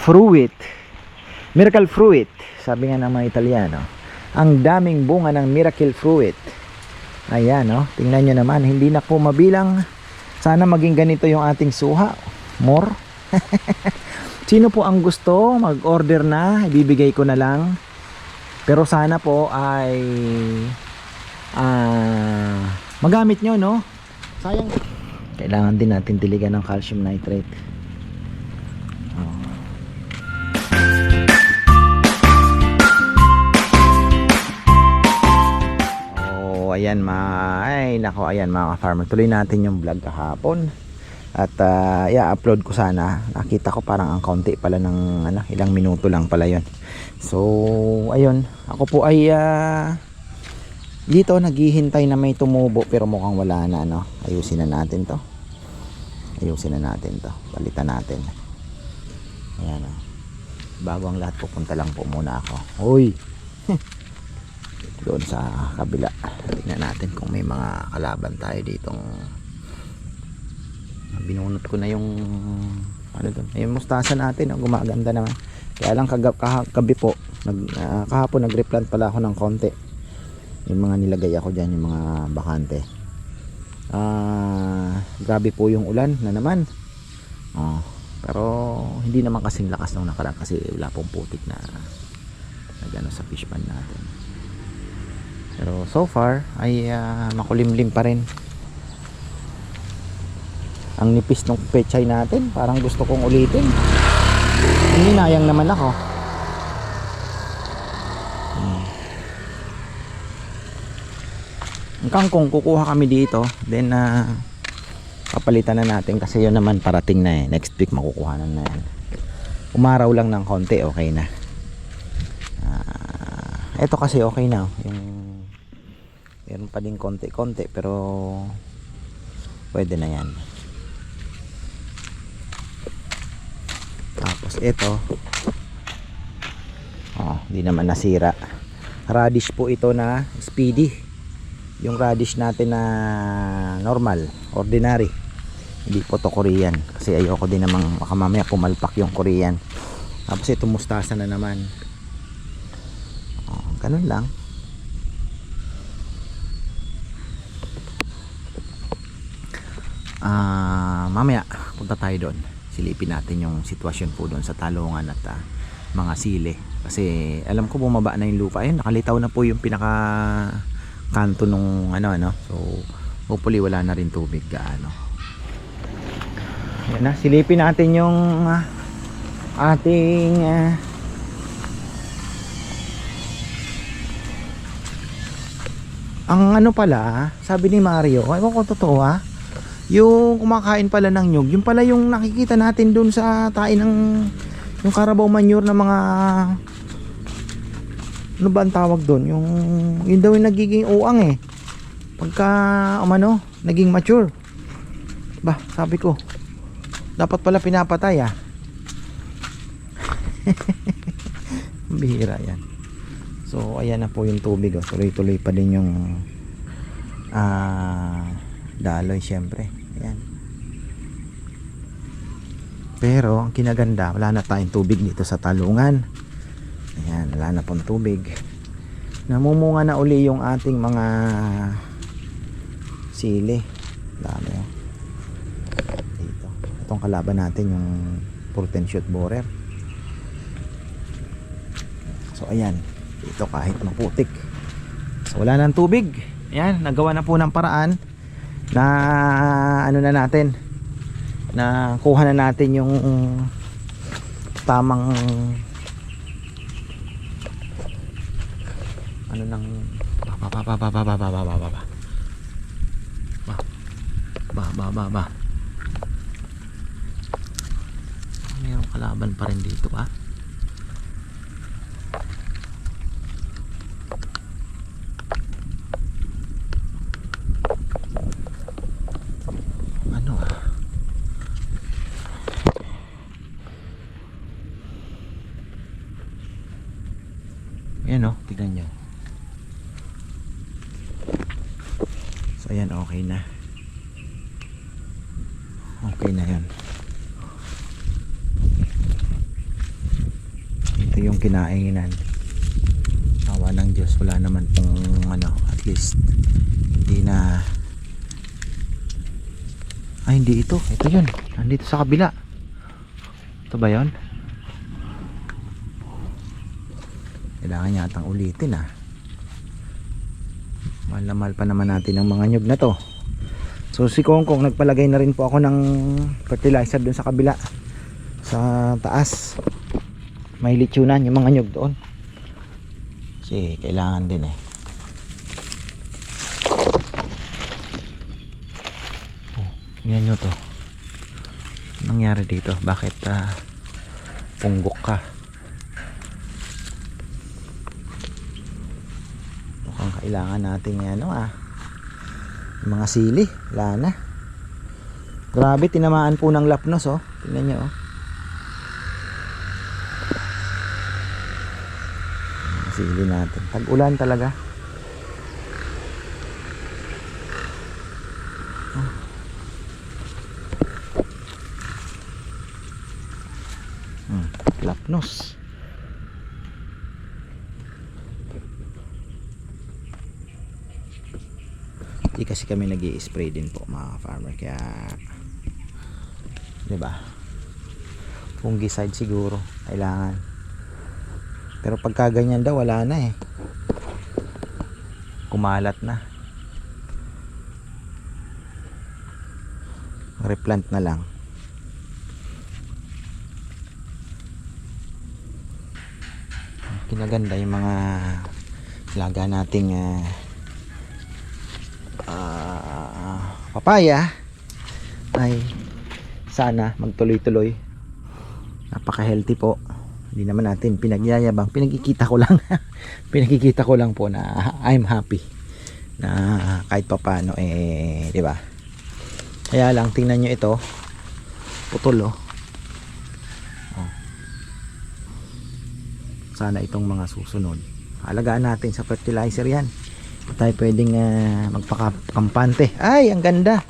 fruit, miracle fruit, sabi nga ng mga Italiano. Ang daming bunga ng miracle fruit. Ayan, no? Tingnan nyo naman, hindi na po mabilang. Sana maging ganito yung ating suha. More. Sino po ang gusto mag-order na, ibibigay ko na lang. Pero sana po ay magamit nyo, no? Sayang. Kailangan din natin diligan ng calcium nitrate. Ayan ay nako, ayan mga farmer, tuloy natin yung vlog kahapon at i-upload ko sana. Nakita ko parang ang kaunti pala ng ilang minuto lang pala yon. So ayun, ako po ay dito naghihintay na may tumubo pero mukhang wala na, no? Ayusin na natin to, palitan natin. Ayan, bago ang lahat pupunta lang po muna ako doon sa kabila. Tingnan natin kung may mga kalaban tayo ditong. Binunot ko na yung doon, yung mustasa natin, gumaganda naman. Kaya lang kagabi po kahapon nag-replant pala ako ng konti. Yung mga nilagay ako dyan, yung mga bakante. Grabe po yung ulan na naman. Pero hindi naman kasing lakas nung nakaraan kasi wala pong putik na nagano sa fish pan natin. Pero so far ay makulimlim pa rin. Ang nipis ng pechay natin, parang gusto kong ulitin. Hinayang naman ako. Ang kangkong kukuha kami dito, then papalitan na natin kasi yun naman parating na next week makukuha na yan. Umaraw lang ng konti, okay na. Ito kasi okay na, yung meron pa din konti-konti pero pwede na yan. Tapos ito hindi naman nasira. Radish po ito na speedy, yung radish natin na normal, ordinary, hindi po to Korean kasi ayoko din namang makamamaya pumalpak yung Korean. Tapos ito mustasa na naman. Ganun lang. Mamaya punta tayo doon, silipin natin yung sitwasyon po doon sa talungan at mga sili kasi alam ko bumaba na yung lupa. Ayun, nakalitaw na po yung pinaka kanto nung so hopefully wala na rin tubig gaano. Yan na, silipin natin yung ating ang pala, sabi ni Mario, ewan ko totoo yung kumakain pala ng nyug, yung pala yung nakikita natin dun sa tain ng yung Carabao manure na mga ano ba ang tawag dun, yung yun daw yung nagiging uang pagka naging mature ba, sabi ko dapat pala pinapatay bihira yan. So ayan na po yung tubig, tuloy-tuloy pa din yung daloy syempre. Ayan. Pero ang kinaganda, wala na tayong tubig dito sa talungan. Ayan, wala na pong tubig. Namumunga na uli yung ating mga sili. Dami dito. Itong kalaban natin yung Purten shoot borer. So ayan, dito kahit maputik. So wala nang tubig. Ayan, nagawa na po ng paraan na na natin, na kuha na natin yung tamang ng mayroong kalaban pa rin dito Ayan tignan nyo. So ayan, okay na. Okay na yan. ito yung kinainan. Awa ng Diyos, wala naman pong ano, at least hindi na, ay hindi ito yun, nandito sa kabila. Ito ba yun? Kailangan yatang ulitin mahal na mahal pa naman natin ang mga nyug na to. So si Kongkong nagpalagay na rin po ako ng fertilizer dun sa kabila, sa taas. May litsunan yung mga nyug doon kasi kailangan din Tingnan nyo to. Anong nangyari dito? Bakit punggok ka? Mukhang kailangan natin yung mga sili. Wala na. Grabe, tinamaan po ng lapnos Tingnan nyo sili natin. Tag-ulan talaga. Lapnos. Hindi kasi kami nag-i-spray din po mga farmer, kaya 'di ba? Fungicide siguro kailangan. Pero pagka ganyan daw wala na kumalat na. Replant na lang. Kinaganda yung mga laga nating papaya ay sana magtuloy-tuloy. Napaka healthy po. Hindi naman natin pinagyayabang, pinagkikita ko lang pinagkikita ko lang po na I'm happy na kahit papaano di ba? Kaya lang tingnan nyo ito, putol sana itong mga susunod alagaan natin sa fertilizer yan. Hindi tayo pwedeng magpakampante. Ay ang ganda,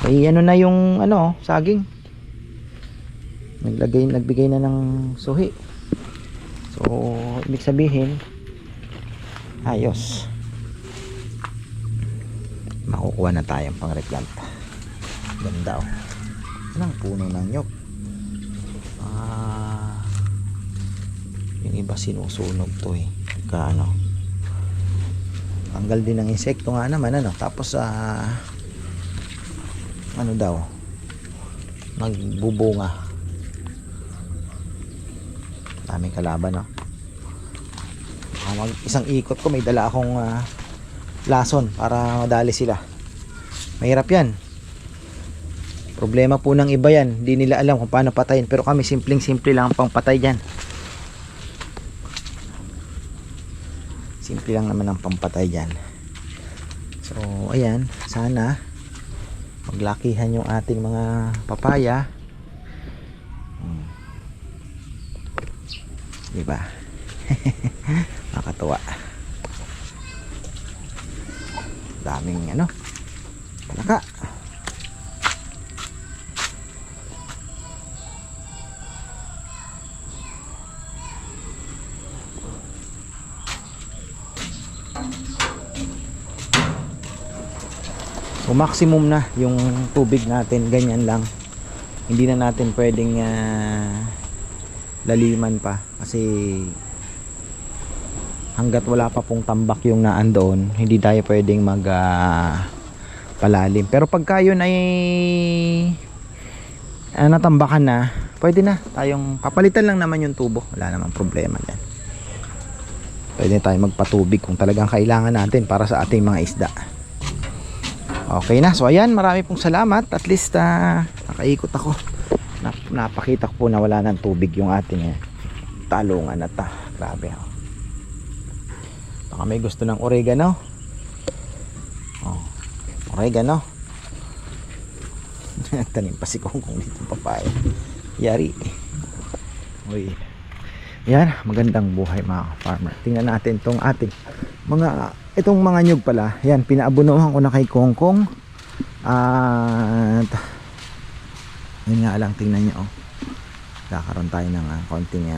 ay ano na yung saging, nagbigay na ng suhi. So ibig sabihin ayos, makukuha na tayong pang replant. Ganda anong puno ng nyog. Yung iba sinusunog to tanggal din ng insekto nga naman tapos daw magbubunga. Daming kalaban isang ikot ko may dala akong lason para madali sila. Mahirap yan, problema po ng iba yan, hindi nila alam kung paano patayin, pero kami simpleng simple lang ang pang patay dyan. Simple lang naman ang pampatay dyan. So ayan, sana maglakihan yung ating mga papaya. Diba? Nakakatuwa. Daming palaka. So maximum na yung tubig natin, ganyan lang. Hindi na natin pwedeng laliman pa kasi hanggat wala pa pong tambak yung naandoon, hindi tayo pwedeng palalim. Pero pagka yun ay natambakan na, pwede na tayong papalitan lang naman yung tubo, wala namang problema yan. Pwede tayo magpatubig kung talagang kailangan natin para sa ating mga isda. Okay na, so ayan, marami pong salamat. At least nakaikot ako, napakita ko po na wala ng tubig yung ating talungan at grabe baka may gusto ng oregano. Oregano. Tanim pa si Kongkong dito papaya, yari. Uy, yan, magandang buhay mga farmer. Tingnan natin tong ating itong mga nyug pala. Yan, pinaabunuhan ko na kay Kongkong. At yun nga lang, tingnan nyo kakaroon tayo ng konting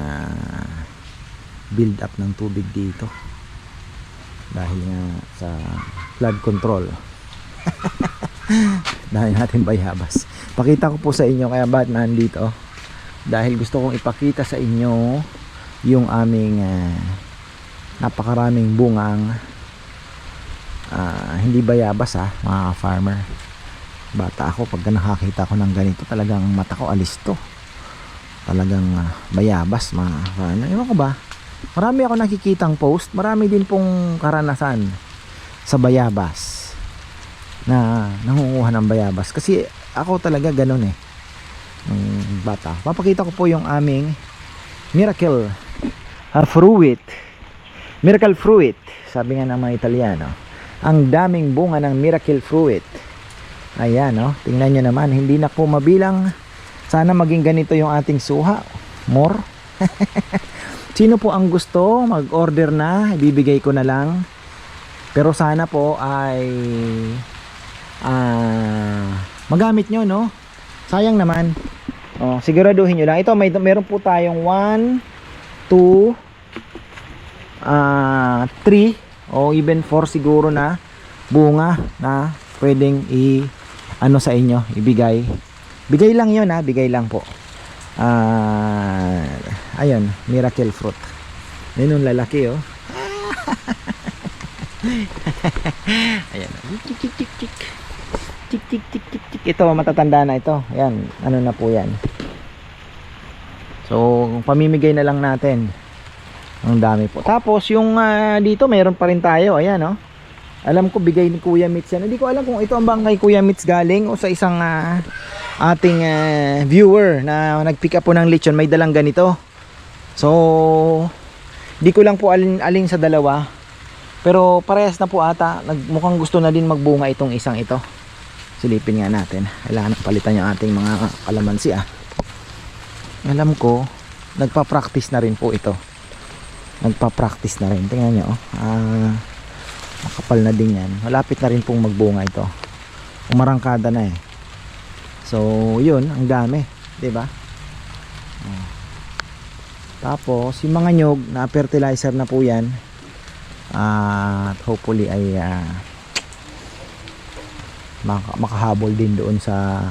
build up ng tubig dito dahil nga sa flood control. Dahil natin bayabas. Pakita ko po sa inyo kaya ba't nandito, dahil gusto kong ipakita sa inyo yung aming napakaraming bungang hindi bayabas mga farmer. Bata ako, pagka nakakita ko ng ganito talagang mata ko alis to. Talagang bayabas mga farmer. Ewan ko ba, marami ako nakikitang post, marami din pong karanasan sa bayabas na nangunguha ng bayabas. Kasi ako talaga ganun nung bata. Papakita ko po yung aming miracle fruit. Miracle fruit, sabi nga ng mga Italiano. Ang daming bunga ng miracle fruit. Ayan tingnan nyo naman, hindi na po mabilang. Sana maging ganito yung ating suha. More. Sino po ang gusto mag-order na, ibibigay ko na lang. Pero sana po ay magamit nyo, sayang naman. Siguraduhin nyo lang. Ito meron po tayong 1, 2, 3 o even 4 siguro na bunga na pwedeng sa inyo, ibigay. Bigay lang yun bigay lang po. Ayun, miracle fruit. Ayun yung lalaki ayan, tik tik tik tik tik tik tik tik. Ito matatanda na ito. Ayan, na po yan. So pamimigay na lang natin. Ang dami po. Tapos yung dito meron pa rin tayo. Ayan alam ko bigay ni Kuya Mitz yan. Hindi ko alam kung ito ang bang kay Kuya Mitz galing o sa isang ating viewer na nag-pick up po ng lechon, may dalang ganito. So di ko lang po alin sa dalawa, pero parehas na po ata. Mukhang gusto na din magbunga itong isang ito. Silipin nga natin. Kailangan palitan yung ating mga kalamansi Alam ko nagpa-practice na rin po ito. Nagpa-practice na rin. Tingnan nyo makapal na din yan. Malapit na rin pong magbunga ito. Umarangkada na So yun, ang dami, 'di ba? Tapos yung mga nyog na fertilizer na po yan. At hopefully ay makahabol din doon sa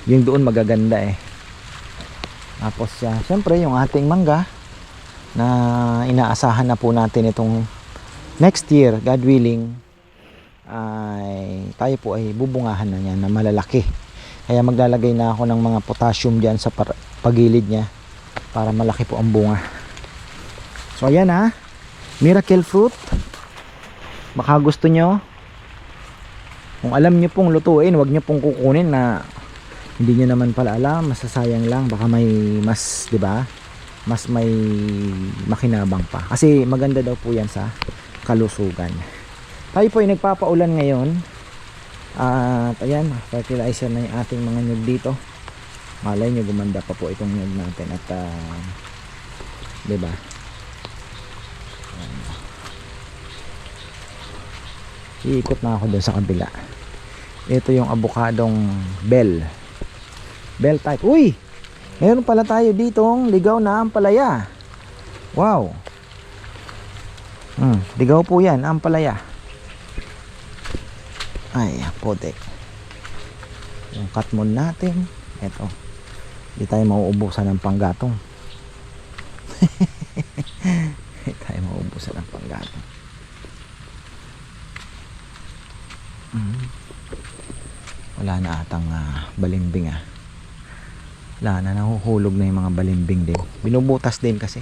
yung doon magaganda Tapos syempre yung ating mangga na inaasahan na po natin itong next year, God willing, ay tayo po ay bubungahan na niya na malalaki. Kaya maglalagay na ako ng mga potassium diyan sa pagilid niya para malaki po ang bunga. So ayan miracle fruit. Baka gusto nyo, kung alam nyo pong lutuin, wag nyo pong kukunin na hindi nyo naman pala alam, masasayang lang. Baka may mas, di ba, mas may makinabang pa. Kasi maganda daw po yan sa kalusugan. Tayo po ay nagpapaulan ngayon. At ayan, fertilizer na yung ating mga nyug dito. Malay nyo, gumanda pa po itong nyug natin. At di ba, iikot na ako doon sa kabila. Ito yung abukadong bell type. Uy, meron pala tayo ditong ligaw na ampalaya. Wow. Ligaw po yan, ampalaya. Ay, potek. Yung katmon natin. Ito, hindi tayo mauubusan ng panggatong. Hindi tayo mauubusan ng panggatong. Wala na atang balimbing wala na, nahuhulog na yung mga balimbing din. Binubutas din kasi.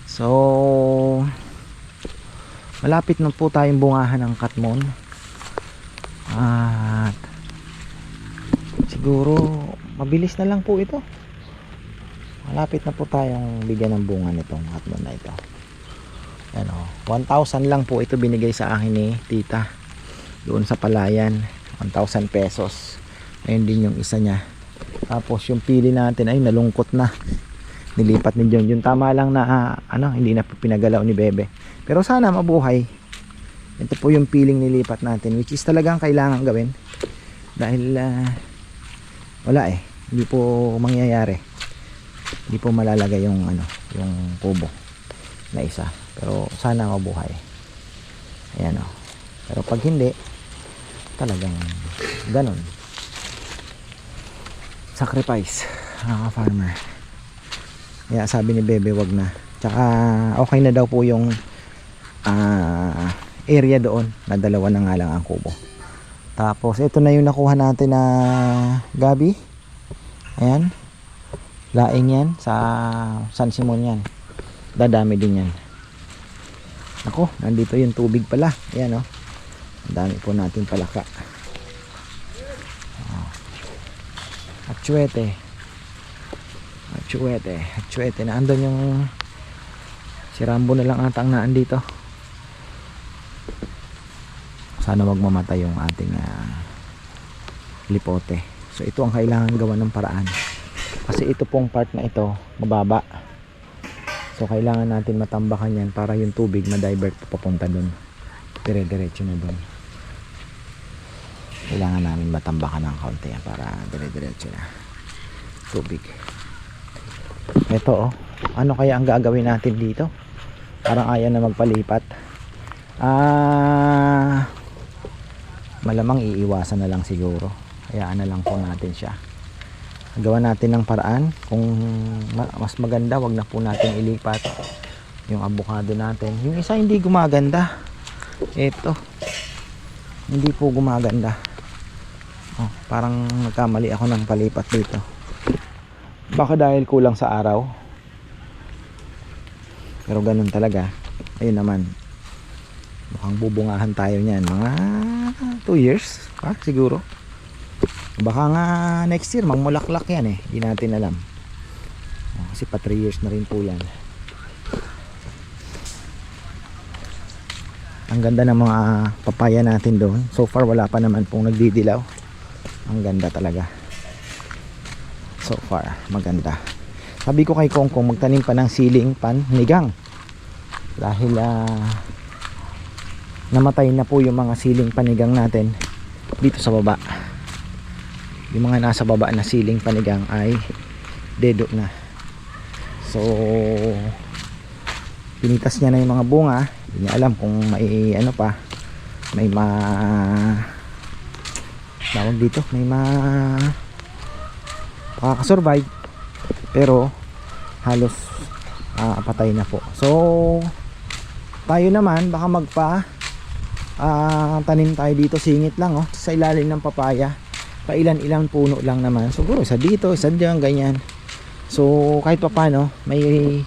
So malapit na po tayong bungahan ng katmon. At siguro mabilis na lang po ito. Malapit na po tayong bigyan ng bunga nitong katmon na ito. Ano, 1,000 lang po ito binigay sa akin ni tita doon sa Palayan. 1,000 pesos. Ayun din yung isa niya. Tapos yung pili natin ay nalungkot na. Nilipat ni John. Yung tama lang na hindi na pinagalaw ni Bebe. Pero sana mabuhay. Ito po yung piling nilipat natin, which is talagang kailangan gawin. Dahil wala hindi po mangyayari. Hindi po malalagay yung yung kubo. na isa, pero sana mabuhay. Ayan o. Pero pag hindi, talagang ganon, sacrifice mga farmer. Kaya sabi ni Bebe wag na, tsaka okay na daw po yung area doon, na dalawa na nga lang ang kubo. Tapos ito na yung nakuha natin na gabi. Ayan, laing yan sa San Simon yan, dadami din yan. Ako, nandito yung tubig pala. Ayan o, ang dami po natin palaka. Atsuete na andun yung si Rambo na lang ata ang naan dito. Sana wag mamatay yung ating lipote. So ito ang kailangan gawa ng paraan, kasi ito pong part na ito mababa. So kailangan natin matambakan yan para yung tubig ma-divert papunta dun, dire-diretso na dun. Kailangan namin matambakan ng kaunti yan para dire-diretso na tubig. Ito ano kaya ang gagawin natin dito? Parang ayaw na magpalipat. Malamang iiwasan na lang siguro, hayaan na lang po natin siya. Gawa natin ng paraan. Kung mas maganda, wag na po natin ilipat yung avocado natin. Yung isa hindi gumaganda, ito hindi po gumaganda. Parang nagkamali ako ng palipat dito, baka dahil kulang sa araw, pero ganun talaga. Ayun naman, mukhang bubungahan tayo niyan mga 2 years siguro. Baka nga next year magmulaklak yan hindi natin alam. Kasi pa 3 years na rin po yan. Ang ganda ng mga papaya natin doon. So far wala pa naman pong nagdidilaw. Ang ganda talaga. So far maganda. Sabi ko kay Kongkong magtanim pa ng siling panigang, dahil namatay na po yung mga siling panigang natin dito sa baba. Yung mga nasa baba na siling panigang ay dedo na. So pinitas niya na yung mga bunga. Hindi niya alam kung may ano pa, may tawag dito, may makakasurvive, pero halos patay na po. So tayo naman baka tanim tayo dito, singit lang sa ilalim ng papaya. Pailan-ilang puno lang naman, siguro isa dito, isa diyan, ganyan. So kahit pa paano may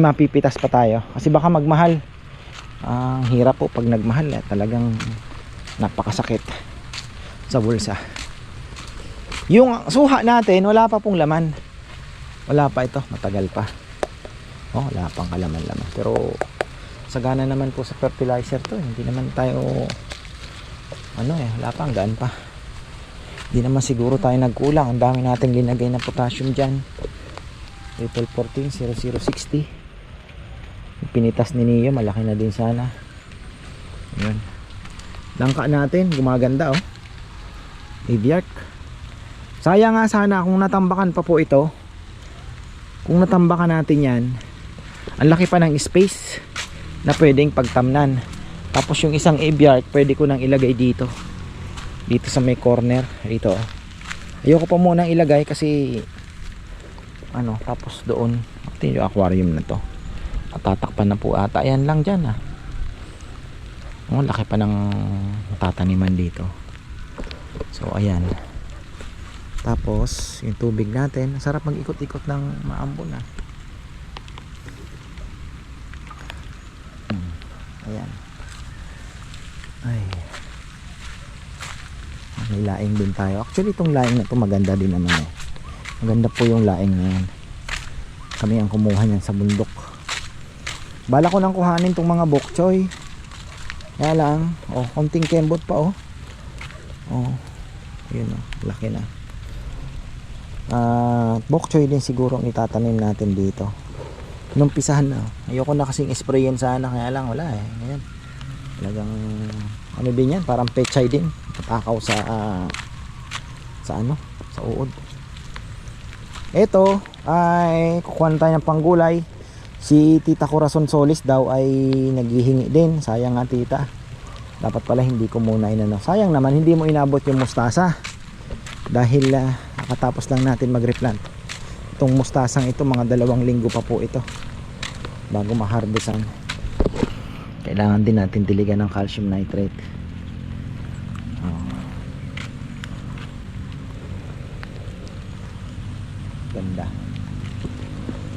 mapipitas pa tayo, kasi baka magmahal. Ang hirap po pag nagmahal, talagang napakasakit sa bulsa. Yung suha natin wala pa pong laman, wala pa, ito matagal pa. Wala pang kalaman-laman, pero sagana naman po sa fertilizer to. Hindi naman tayo wala pang gaan pa. Hindi naman siguro tayo nagkulang. Ang dami natin linagay na potassium dyan. Triple 14 0060. Yung pinitas ni Neo malaki na din sana. Ayan. Langka natin gumaganda Aviark. Sayang nga sana kung natambakan pa po ito. Kung natambakan natin yan, ang laki pa ng space na pwedeng pagtamnan. Tapos yung isang Aviark pwede ko nang ilagay dito sa may corner dito. Ayoko pa munang ilagay kasi tapos doon yung aquarium na to at tatakpan na po ata. Ayan lang dyan laki pa ng tataniman dito. So ayan, tapos yung tubig natin, sarap mag-ikot-ikot ng maambon ayan. Ay, may laing din tayo. Actually itong laing na to maganda din naman maganda po yung laing na yan. Kami ang kumuha niyan sa bundok. Bala ko nang kuhanin tong mga bok choy, kaya lang konting kembot pa yun laki na. Bok choy din siguro ang itatanim natin dito nung pisahan na. Ayoko na kasing sprayin sana, kaya lang wala ngayon talagang din yan, parang pechay din, patakaw sa uod. Ito ay kukuha tayo ng panggulay. Si Tita Corazon Solis daw ay naghihingi din. Sayang nga tita. Dapat pala hindi ko muna inano. Sayang naman hindi mo inabot yung mustasa. Dahil nakatapos lang natin mag-replant. Itong mustasang ito mga 2 linggo pa po ito bago ma-harvestan. Kailangan din natin diligan ng calcium nitrate. Ganda.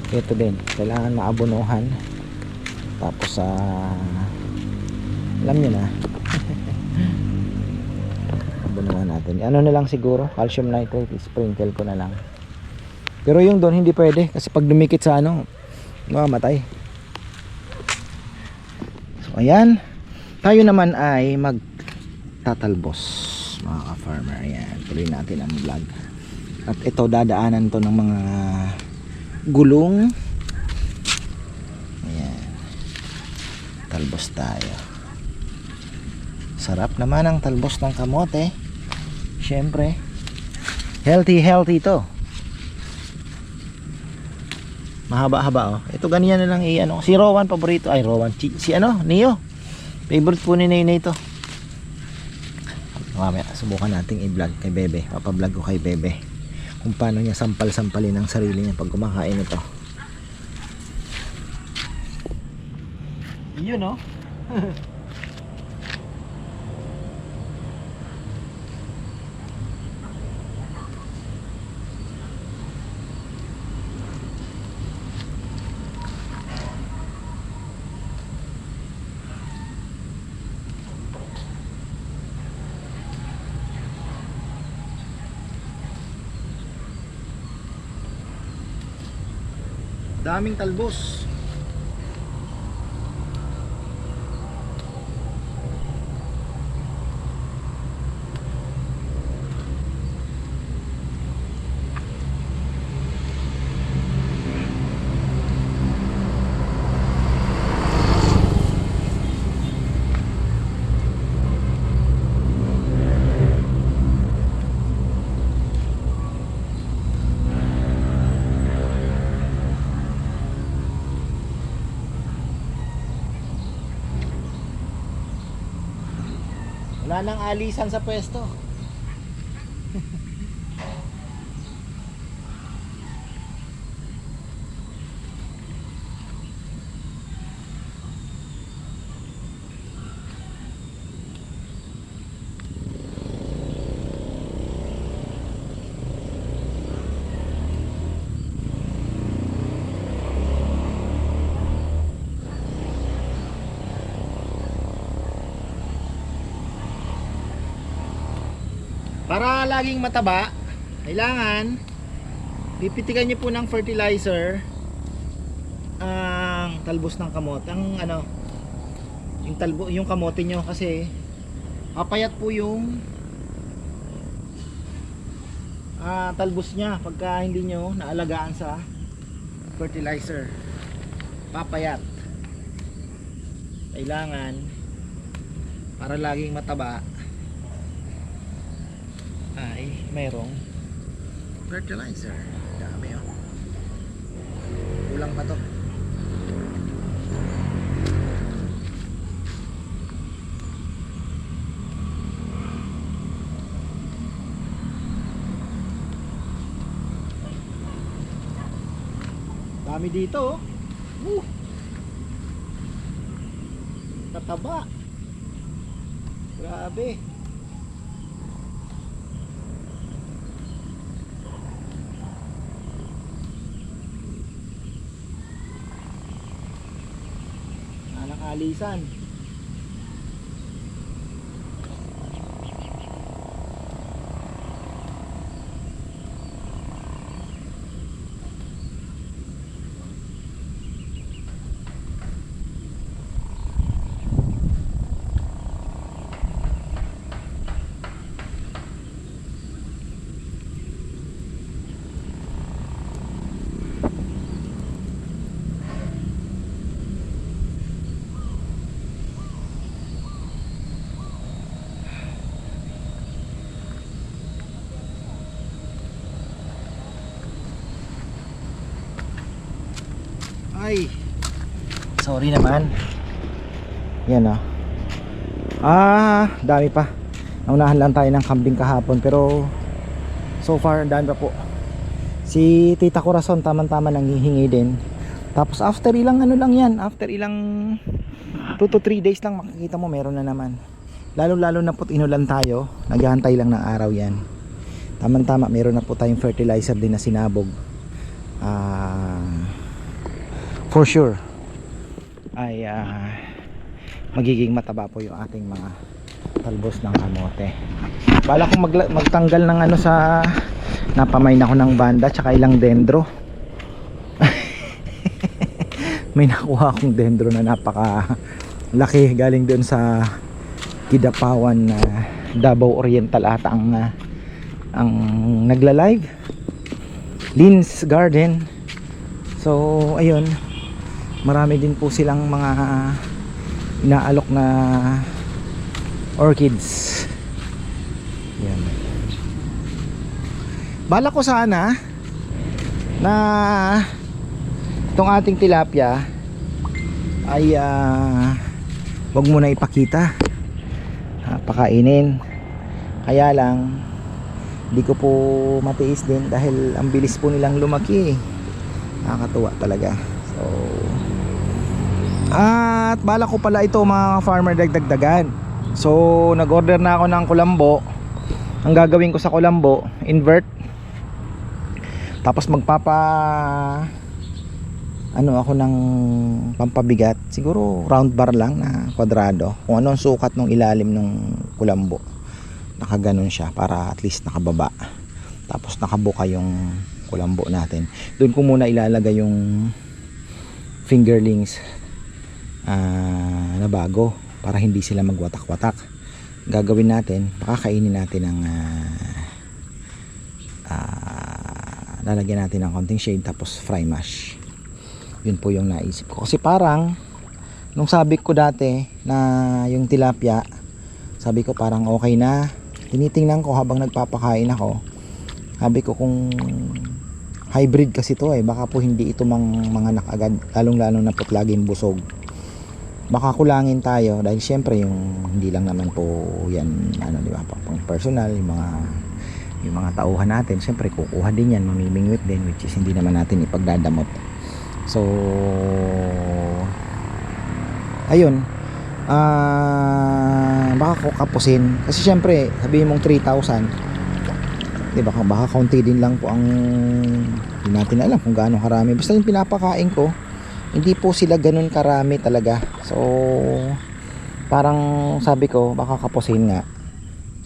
Ito din kailangan maabunuhan. Tapos alam nyo na abunuhan natin. Ano na lang siguro, calcium nitrate, sprinkle ko na lang. Pero yung doon hindi pwede kasi pag dumikit sa mamamatay. So ayan, tayo naman ay magtatalbos mga ka-farmer. Ayan, tuloy natin ang vlog. At ito dadaanan to ng mga gulong. Ayan, talbos tayo. Sarap naman ang talbos ng kamote. Syempre healthy to. Mahaba-haba oh. Ito ganyan na lang si Rowan paborito. Ay Rowan, si Neo. Favorite po ni Nene ito. Mamaya subukan nating i-vlog kay Bebe. Papablog ko kay Bebe kung paano niya sampal-sampalin ang sarili niya pag kumakain ito. Yun oh. Daming talbos. Wala nang alisan sa pwesto. Para laging mataba, kailangan pipitikan niyo po ng fertilizer ang talbos ng kamote. Yung kamote nyo kasi papayat po yung talbos niya pagka hindi nyo naalagaan sa fertilizer. Papayat. Kailangan para laging mataba ay mayroong fertilizer. Dami oh. Kulang pa to. Dami dito oh. Tataba. Grabe. Alisan. Ay Sorry naman. Yan oh. Dami pa. Naunahan lang tayo ng kambing kahapon, pero so far dami pa po. Si Tita Corazon tamang-tama nanghihingi din. Tapos after ilang ano lang yan, after ilang 2 to 3 days lang makikita mo meron na naman. Lalo na po't inulan tayo, naghahantay lang ng araw yan. Tamang-tama meron na po tayong fertilizer din na sinabog. For sure ay magiging mataba po yung ating mga talbos ng kamote. Bala kong magtanggal ng ano sa napamain ako ng banda tsaka ilang dendro. May nakuha akong dendro na napaka laki galing doon sa Kidapawan na Davao Oriental ata ang nagla-live Lynn's Garden. So ayun, marami din po silang mga inaalok na orchids. Yan. Bala ko sana na itong ating tilapia ay wag mo na ipakita, pakainin. Kaya lang di ko po matiis din dahil ang bilis po nilang lumaki. Nakakatuwa talaga. So at bala ko pala ito mga farmer dagdagan. So nag-order na ako ng kulambo. Ang gagawin ko sa kulambo, invert. Tapos ano ako ng pampabigat. Siguro round bar lang na kwadrado. Kung ano ang sukat ng ilalim ng kulambo, nakaganon siya para at least nakababa. Tapos nakabuka yung kulambo natin. Doon ko muna ilalagay yung fingerlings na bago para hindi sila magwatak-watak. Gagawin natin, pakakainin natin ng lalagyan natin ng konting shade tapos fry mash. Yun po yung naisip ko. Kasi parang nung sabi ko dati na yung tilapia, sabi ko parang okay na. Tinitingnan ko habang nagpapakain ako. Sabi ko kung hybrid kasi to baka po hindi ito mga agad, lalong-lalo na po laging busog. Baka kulangin tayo dahil syempre yung hindi lang naman po yan ano, di ba, pang personal, yung mga tauhan natin, syempre kukuha din yan, mamimingwit din, which is hindi naman natin ipagdadamot. So ayun, baka ko kapusin kasi syempre sabihin mong 3,000, di ba, baka kaunti din lang po ang, hindi natin alam kung gaano karami. Basta yung pinapakain ko hindi po sila ganun karami talaga. So parang sabi ko baka kapusin nga.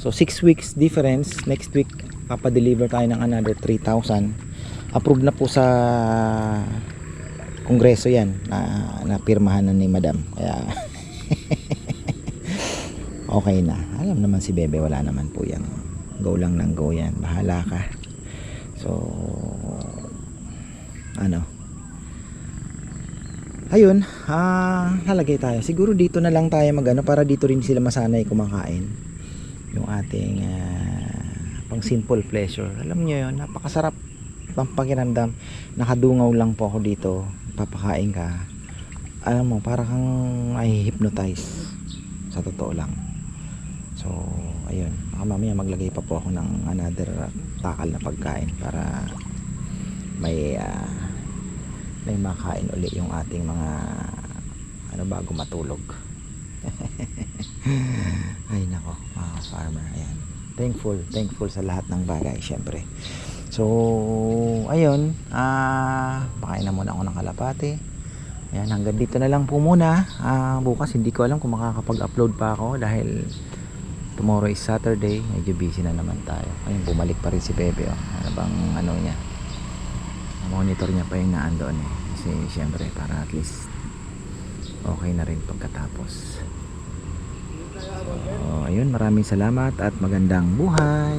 So 6 weeks difference. Next week papadeliver tayo ng another 3,000. Approved na po sa kongreso yan, na pirmahan na ni madam. Kaya okay na. Alam naman si Bebe, wala naman po yan. Go lang ng go yan. Bahala ka. So ano, ayun, halagay tayo. Siguro dito na lang tayo magano para dito rin sila masanay kumakain. Yung ating pang simple pleasure. Alam niyo yun, napakasarap pang pakiramdam. Nakadungaw lang po ako dito. Papakain ka. Alam mo, para kang ay hypnotize. Sa totoo lang. So, ayun. Baka mamaya maglagay pa po ako ng another takal na pagkain para may makain uli yung ating mga ano bago matulog. Ay nako mga farmer, ayan, thankful sa lahat ng bagay syempre. So ayun, pakain na muna ako ng kalapate. Ayan, hanggang dito na lang po muna. Bukas hindi ko alam kung makakapag-upload pa ako dahil tomorrow is Saturday, medyo busy na naman tayo. Ayun, bumalik pa rin si Bebe, oh. Ano bang ano niya, monitor niya pa yung naandoon kasi syempre para at least okay na rin pagkatapos. So ayun, maraming salamat at magandang buhay.